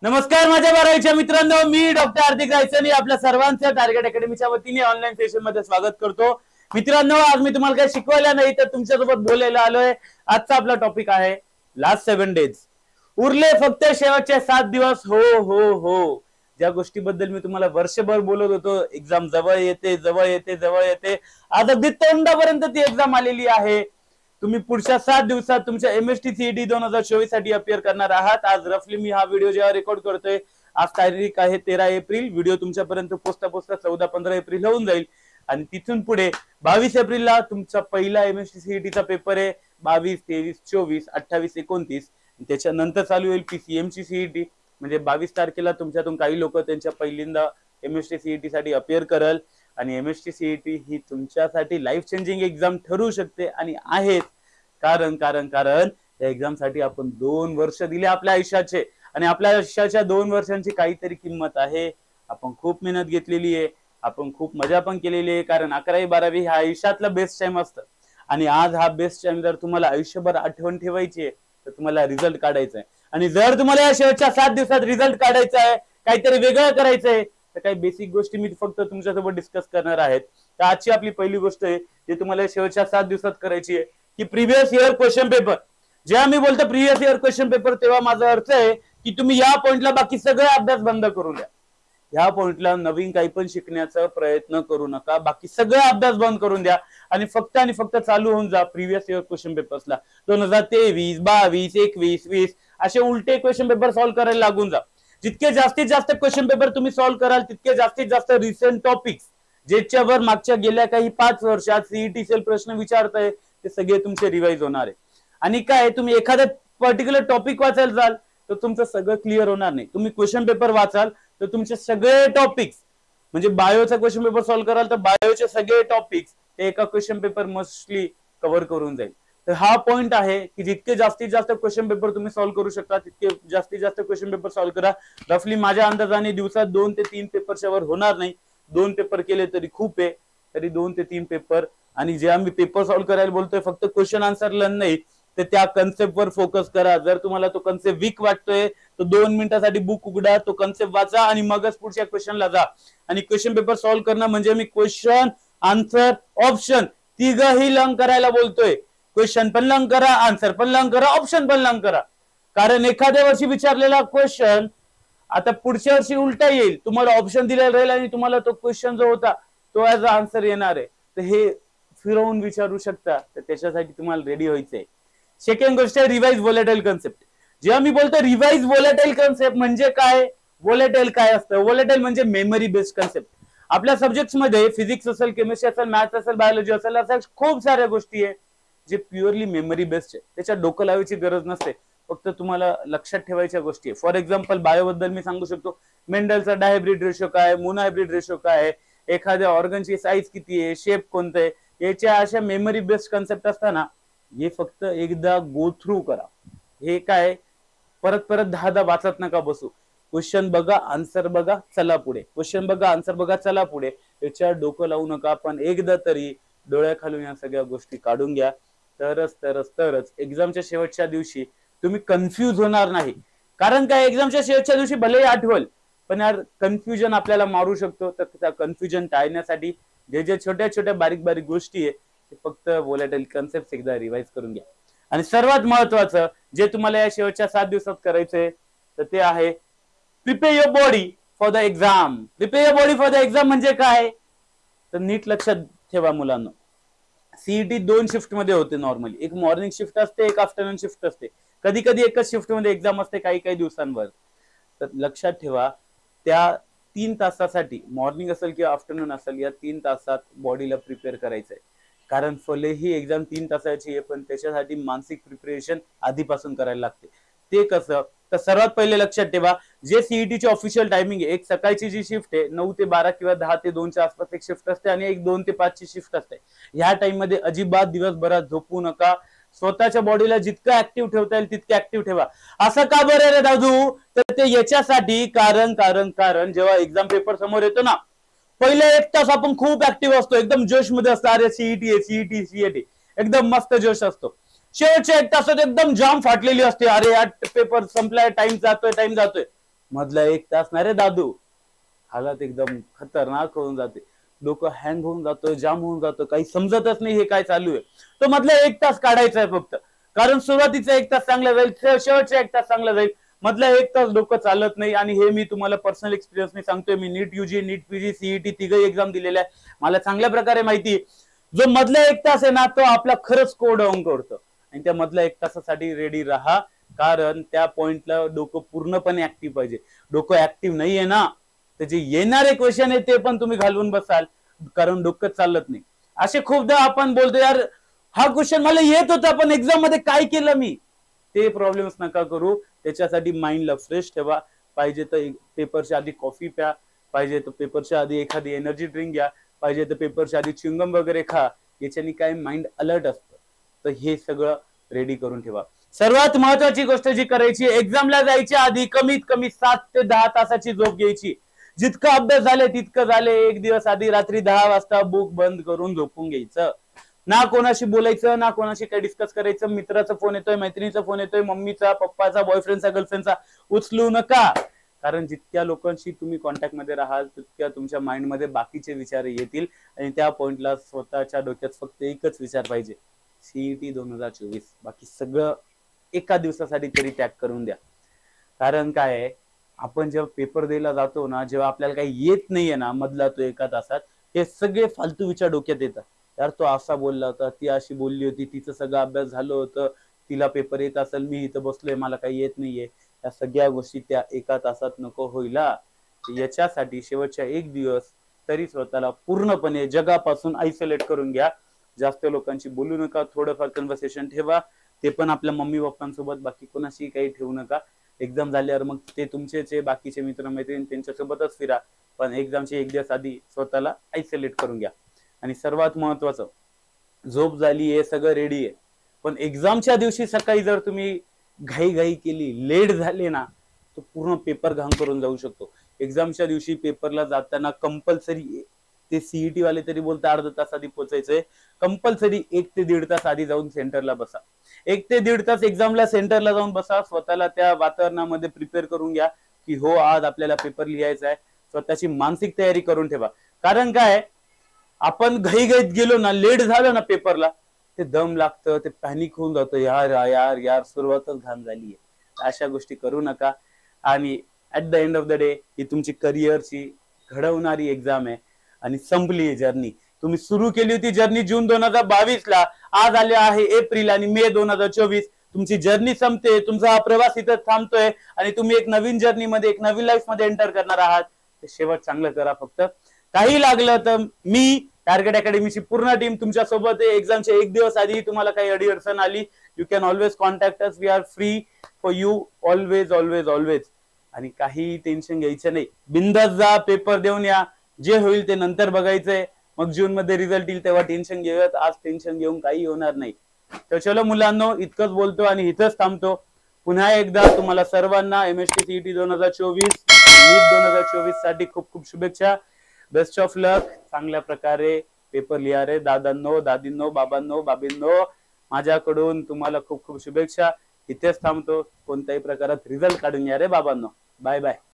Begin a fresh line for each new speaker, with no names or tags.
नमस्कार माझ्या बारावीच्या मित्रांनो, मी डॉक्टर हार्दिक रायसनी आपल्या सर्वांचं टार्गेट अकॅडमीच्या वतीने ऑनलाईन सेशन मध्ये स्वागत करतो। मित्रांनो, आज मी तुम्हाला काही शिकवायला नाही तर तुमच्यासोबत बोलायला आलोय। आजचा आपला टॉपिक आहे लास्ट 7 डेज, उरले फक्त शेवटचे 7 दिवस। हो हो हो, ज्या गोष्टीबद्दल मी तुम्हाला वर्षभर बोलत होतो, एक्झाम जवळ येते जवळ येते जवळ येते, आज अगदी तोंडापर्यंत ती एक्झाम आलेली आहे। तुम्ही पुढच्या 7 दिवसात तुमच्या एमएसटी सीईटी 2024 साठी अपियर करणार आहात। आज रफली मी हा व्हिडिओ जेव्हा रेकॉर्ड करतोय, आज तारीख आहे 13 एप्रिल। व्हिडिओ तुमच्यापर्यंत पोचता 14-15 एप्रिल होऊन जाईल आणि तिथून पुढे 22 एप्रिलला तुमचा पहिला एमएसटी सीईटीचा पेपर आहे। 22, 23, 24, 28, 29 त्याच्यानंतर चालू होईल पीसीएमची सीईटी। म्हणजे 22 तारखेला तुमच्यातून काही लोक त्यांच्या पहिल्यांदा एमएसटी सीईटी साठी अपियर करल आणि एमएसटी सीईटी ही तुमच्यासाठी लाईफ चेंजिंग एक्झाम ठरू शकते आणि आहेच। कारण कारण कारण या एक्झाम साठी आपण 2 वर्ष दिले आपल्या आयुष्याचे आणि आपल्या आयुष्याच्या 2 वर्षांची काहीतरी किंमत आहे। आपण खूप मेहनत घेतलेली आहे, आपण खूप मजा पण केलेली आहे। कारण 11वी-12वी हा आयुष्यातला बेस्ट टाइम असतं आणि आज हा बेस्ट टाइम जर तुम्हाला आयुष्यभर आठवण ठेवायची आहे तर तुम्हाला रिझल्ट काढायचा आहे। आणि जर तुम्हाला या शेवटच्या 7 दिवसात रिझल्ट काढायचा आहे, काहीतरी वेगळं करायचं आहे, तर काही बेसिक गोष्टी मी फक्त तुमच्यासोबत डिस्कस करणार आहेत। तर आजची आपली पहिली गोष्ट आहे जी तुम्हाला शेवटच्या 7 दिवसात करायची आहे की प्रीवियस इयर क्वेश्चन पेपर। जेव्हा मी बोलतो प्रीवियस इयर क्वेश्चन पेपर तेव्हा माझा अर्थ आहे की तुम्ही या पॉइंटला बाकी सगळे अभ्यास बंद करून द्या। या पॉइंटला नवीन काही पण शिकण्याचा प्रयत्न करू नका, बाकी सगळे अभ्यास बंद करून द्या आणि फक्त चालू होऊन जा प्रीवियस इयर क्वेश्चन पेपर्सला। 2023, 22, 21, 20 असे उलटे क्वेश्चन पेपर सॉल्व्ह करायला लागून जा। जितके जास्तीत जास्त क्वेश्चन पेपर तुम्ही सॉल्व्ह कराल तितके जास्तीत जास्त रिसेंट टॉपिक्स ज्याच्यावर मागच्या गेल्या काही 5 वर्षात सीईटी सेल प्रश्न विचारताय ते सगळे तुमचे रिवाइज होणार आहे। आणि काय तुम्ही एखादा पर्टिक्युलर टॉपिक वाचायला जाल तर तुमचं सगळं क्लिअर होणार नाही। तुम्ही क्वेश्चन पेपर वाचाल तर तुमचे सगळे टॉपिक्स म्हणजे बायोचा क्वेश्चन पेपर सॉल्व्ह कराल तर बायोचे सगळे टॉपिक्स ते एका क्वेश्चन पेपर मोस्टली कव्हर करून जाईल। तर हा पॉइंट आहे की जितके जास्तीत जास्त क्वेश्चन पेपर तुम्ही सॉल्व्ह करू शकता तितके जास्तीत जास्त क्वेश्चन पेपर सॉल्व्ह करा। रफली माझ्या अंदाजाने दिवसात 2 ते 3 पेपरच्या वर होणार नाही। 2 पेपर केले तरी खूप आहे, तरी 2 ते 3 पेपर। आणि जे आम्ही पेपर सॉल्व्ह करायला बोलतोय फक्त क्वेश्चन आन्सर लर्न नाही तर त्या कन्सेप्ट वर फोकस करा। जर तुम्हाला तो कन्सेप्ट वीक वाटतोय तर 2 मिनिटांसाठी बुक उघडा, तो कन्सेप्ट वाचा आणि मगच पुढच्या क्वेश्चनला जा। आणि क्वेश्चन पेपर सॉल्व्ह करणं म्हणजे मी क्वेश्चन आन्सर ऑप्शन तिघही लर्न करायला बोलतोय। क्वेश्चन पण लर्न करा, आन्सर पण लर्न करा, ऑप्शन पण लर्न करा। कारण एखाद्या वर्षी विचारलेला क्वेश्चन आता पुढच्या वर्षी उलटा येईल, तुम्हाला ऑप्शन दिलेला राहील आणि तुम्हाला तो क्वेश्चन जो होता तो ऍज आन्सर येणार आहे। तर हे फिरवून विचारू शकता, तर त्याच्यासाठी तुम्हाला रेडी व्हायचंय। सेकंड गोष्ट आहे रिवाइज व्होलेटाइल कन्सेप्ट। जेव्हा मी बोलतो रिवाइज व्होलेटाइल कन्सेप्ट म्हणजे काय, व्होलेटाइल काय असतं? व्होलेटाइल म्हणजे मेमरी बेस्ड कन्सेप्ट। आपल्या सब्जेक्ट्स मध्ये फिजिक्स असेल, केमिस्ट्री असेल, मॅथ्स असेल, बायोलॉजी असेल, अशा खूप साऱ्या गोष्टी आहे जे प्युअरली मेमरी बेस्ड आहे। त्याच्यात डोकं लावायची गरज नसते, फक्त तुम्हाला लक्षात ठेवायच्या गोष्टी आहे। फॉर एक्झाम्पल बायो बद्दल मी सांगू शकतो मेंडलचा डायहायब्रिड रेशो काय, मोनोहायब्रिड रेशो काय, एखाद्या ऑर्गनची साईज किती आहे, शेप कोणतं आहे, याच्या अशा मेमरी बेस्ड कन्सेप्ट असताना हे फक्त एकदा गो थ्रू करा। हे काय परत 10दा वाचत नका बसू। क्वेश्चन बघा, आन्सर बघा, चला पुढे, क्वेश्चन बघा, आन्सर बघा, चला पुढे। याच्यावर डोकं लावू नका, पण एकदा तरी डोळ्याखालून या सगळ्या गोष्टी काढून घ्या। तरच एक्झामच्या शेवटच्या दिवशी तुम्ही कन्फ्यूज होणार नाही। कारण काय एक्झामच्या शेवटच्या दिवशी भलेही आठवल पण यार कन्फ्युजन आपल्याला मारू शकतो। तर त्या कन्फ्युजन टाळण्यासाठी जे छोट्या छोट्या बारीक गोष्टी आहे ते फक्त व्होलेटाइल कन्सेप्ट एकदा रिवाइज करून घ्या। आणि सर्वात महत्वाचं जे तुम्हाला या शेवटच्या 7 दिवसात करायचंय तर ते आहे prepare your body for the exam. Prepare your body for the exam म्हणजे काय तर नीट लक्षात ठेवा मुलांना, सीईटी 2 शिफ्ट मध्ये होते नॉर्मली। एक मॉर्निंग शिफ्ट असते, एक आफ्टरनून शिफ्ट असते, कधी कधी एकच शिफ्ट मध्ये एक्झाम असते काही दिवसांवर। तर लक्षात ठेवा त्या 3 तासासाठी मॉर्निंग असेल किंवा आफ्टरनून असेल या 3 तासात बॉडीला प्रिपेअर करायचंय। कारण भलेही एक्झाम 3 तासाची आहे पण त्याच्यासाठी मानसिक प्रिपरेशन आधीपासून करायला लागते। ते कसं तर सर्वात पहिले लक्षात ठेवा जे सीईटीची ऑफिशियल टायमिंग आहे, एक सकाळची जी शिफ्ट आहे 9 ते 12 किंवा 10 ते 2 च्या आसपास एक शिफ्ट असते आणि एक 2 ते 5 ची शिफ्ट असते। ह्या टाइम मध्ये अजिबात दिवसभरात झोपू नका। स्वतःच्या बॉडीला जितकं ऍक्टिव्ह ठेवता येईल तितकं ऍक्टिव्ह ठेवा। असं का बरं रे दादू तर ते याच्यासाठी कारण जेव्हा एक्झाम पेपर समोर येतो ना पहिले 1 तास आपण खूप ऍक्टिव्ह असतो, एकदम जोश मध्ये असतो, अरे सीईटी एकदम मस्त जोश असतो। शेवटच्या 1 तासात एकदम जाम फाटलेली असते, अरे यार पेपर संपलाय, टाइम जातोय। मधला 1 तास ना रे दादू, हालत एकदम खतरनाक होऊन जाते. डोकं हँग होऊन जातं, जाम होऊन जातं, काही समजतच नाही हे काय चालू आहे. तो मधला 1 तास काढायचा आहे फक्त. कारण सुरुवातीचा 1 तास चांगला जाईल, शेवटचा 1 तास चांगला जाईल, मधला 1 तास डोकं चालत नाही. आणि हे मी तुम्हाला पर्सनल एक्सपिरियन्स मी सांगतोय. मी नीट युजी, नीट पीजी, सीईटी तिघही एक्झाम दिलेल्या आहे. मला चांगल्या प्रकारे माहिती आहे. जो मधला 1 तास आहे ना, तो आपला खरंच स्कोर डाऊन करतो. आणि त्या मधल्या 1 तासासाठी रेडी राहा. कारण त्या पॉइंटला डोकं पूर्णपणे ऍक्टिव्ह पाहिजे. डोकं ऍक्टिव्ह नाहीये ना, तर जे येणारे क्वेश्चन आहे ते पण तुम्ही घालवून बसाल, कारण डोकं चालत नाही. असे खूपदा आपण बोलतो, यार हा क्वेश्चन मला येत होता पण एक्झाम मध्ये काय केलं मी. ते प्रॉब्लेम्स नका करू. त्याच्यासाठी माइंडला फ्रेश ठेवा. पाहिजे तर पेपरच्या आधी कॉफी प्या, पाहिजे तर पेपरच्या आधी एखादी एनर्जी ड्रिंक घ्या, पाहिजे तर पेपरच्या आधी च्युइंगम वगैरे खा. याच्यानी काय माइंड अलर्ट असतं. तर हे सगळं रेडी करून ठेवा. सर्वात महत्वाची गोष्ट जी करायची, एक्झामला जायच्या आधी कमीत कमी 7 ते 10 तासाची झोप घ्यायची. जितका अभ्यास झाले तितकं झाले. एक दिवस आधी रात्री 10 वाजता बुक बंद करून झोपून घ्यायचं. ना कोणाशी बोलायचं, ना कोणाशी काही डिस्कस करायचं. मित्राचा फोन येतोय, मैत्रिणीचा फोन येतोय, मम्मीचा, पप्पाचा, बॉयफ्रेंडचा, गर्लफ्रेंडचा, उचलू नका. कारण जितक्या लोकांशी तुम्ही कॉन्टॅक्ट मध्ये राहाल तितक्या तुमच्या माइंड मध्ये बाकीचे विचार येतील. आणि त्या पॉइंटला स्वतःच्या डोक्यात फक्त एकच विचार पाहिजे, सीईटी 2024. बाकी सगळं एका दिवसासाठी तरी टॅग करून द्या. कारण काय आहे, आपण जेव्हा पेपर द्यायला जातो ना, जेव्हा आपल्याला काही येत नाहीये ना मधला तो 1 तासात, हे सगळे फालतू विचार डोक्यात येतात. यार तो असा बोलला होता, ती अशी बोलली होती, तिचं सगळं अभ्यास झालं होतं, तिला पेपर येत असेल, मी इथं बसलोय मला काही येत नाहीये. या सगळ्या गोष्टी त्या 1 तासात नको होईला. याच्यासाठी शेवटच्या 1 दिवस तरी स्वतःला पूर्णपणे जगापासून आयसोलेट करून घ्या. जास्त लोकांशी बोलू नका. थोडंफार कन्व्हर्सेशन ठेवा, ते पण आपल्या मम्मी पप्पांसोबत. बाकी कोणाशी काही ठेवू नका. एक्झाम झाल्यावर मग ते तुमचे बाकीचे मित्रमैत्रिणी त्यांच्यासोबतच फिरा, पण एक्झामचे 1 दिवस आधी स्वतःला आयसोलेट करून घ्या. आणि सर्वात महत्वाचं, झोप झाली आहे, सगळं रेडी आहे, पण एक्झामच्या दिवशी सकाळी जर तुम्ही घाई केली, लेट झाले ना, तो पूर्ण पेपर घाण करून जाऊ शकतो. एक्झामच्या दिवशी पेपरला जाताना कंपल्सरी, ते सीईटी वाले तरी बोलता अर्धा तास आधी पोहोचायचंय, कंपल्सरी 1 ते 1.5 तास आधी जाऊन सेंटरला बसा. 1 ते 1.5 तास एक्झामला सेंटरला जाऊन बसा. स्वतःला त्या वातावरणामध्ये प्रिपेअर करून घ्या की हो आज आपल्याला पेपर लिहायचा आहे. स्वतःची मानसिक तयारी करून ठेवा. कारण काय, आपण घाईघाईत गेलो ना, लेट झालं ना पेपरला, ते दम लागतं, ते पॅनिक होऊन जातं, यार यार यार सुरुवातच घाण झालीये. अशा गोष्टी करू नका. आणि at the end of the day ही तुमची करिअरची घडवणारी एक्झाम आहे आणि संपली जर्नी. तुम्ही सुरू केली होती जर्नी जून 2022 ला, आज आले आहे एप्रिल आणि मे 2024. तुमची जर्नी संपते, तुमचा हा प्रवास इथं थांबतोय आणि तुम्ही एक नवीन जर्नी मध्ये, एक नवीन लाईफ मध्ये एंटर करणार आहात. ते शेवट चांगलं करा. फक्त काही लागलं तर मी टार्गेट अकॅडमीची पूर्ण टीम तुमच्या सोबत आहे. एक्झामच्या 1 दिवस आधी तुम्हाला काही अडचण आली, you can always contact us. We are free for you, always always always. आणि काही टेन्शन घ्यायचं नाही, बिंदास जा, पेपर देऊन या. जे होईल ते नंतर बघायचंय. मग जून मध्ये रिझल्ट येईल तेव्हा टेन्शन घेऊयात. आज टेन्शन घेऊन काही होणार नाही. तर चलो मुलांनो, इतकंच बोलतो आणि इथंच थांबतो. पुन्हा एकदा तुम्हाला सर्वांना एमएसटी सीईटी 2024, नीट 2024 साठी खूप खूप शुभेच्छा. बेस्ट ऑफ लक. चांगल्या प्रकारे पेपर लिहा रे दादांनो, दादींनो, बाबांनो, बाबींनो. माझ्याकडून तुम्हाला खूप खूप शुभेच्छा. इथेच थांबतो. कोणत्याही प्रकारात रिझल्ट काढून या रे बाबांनो. Bye bye.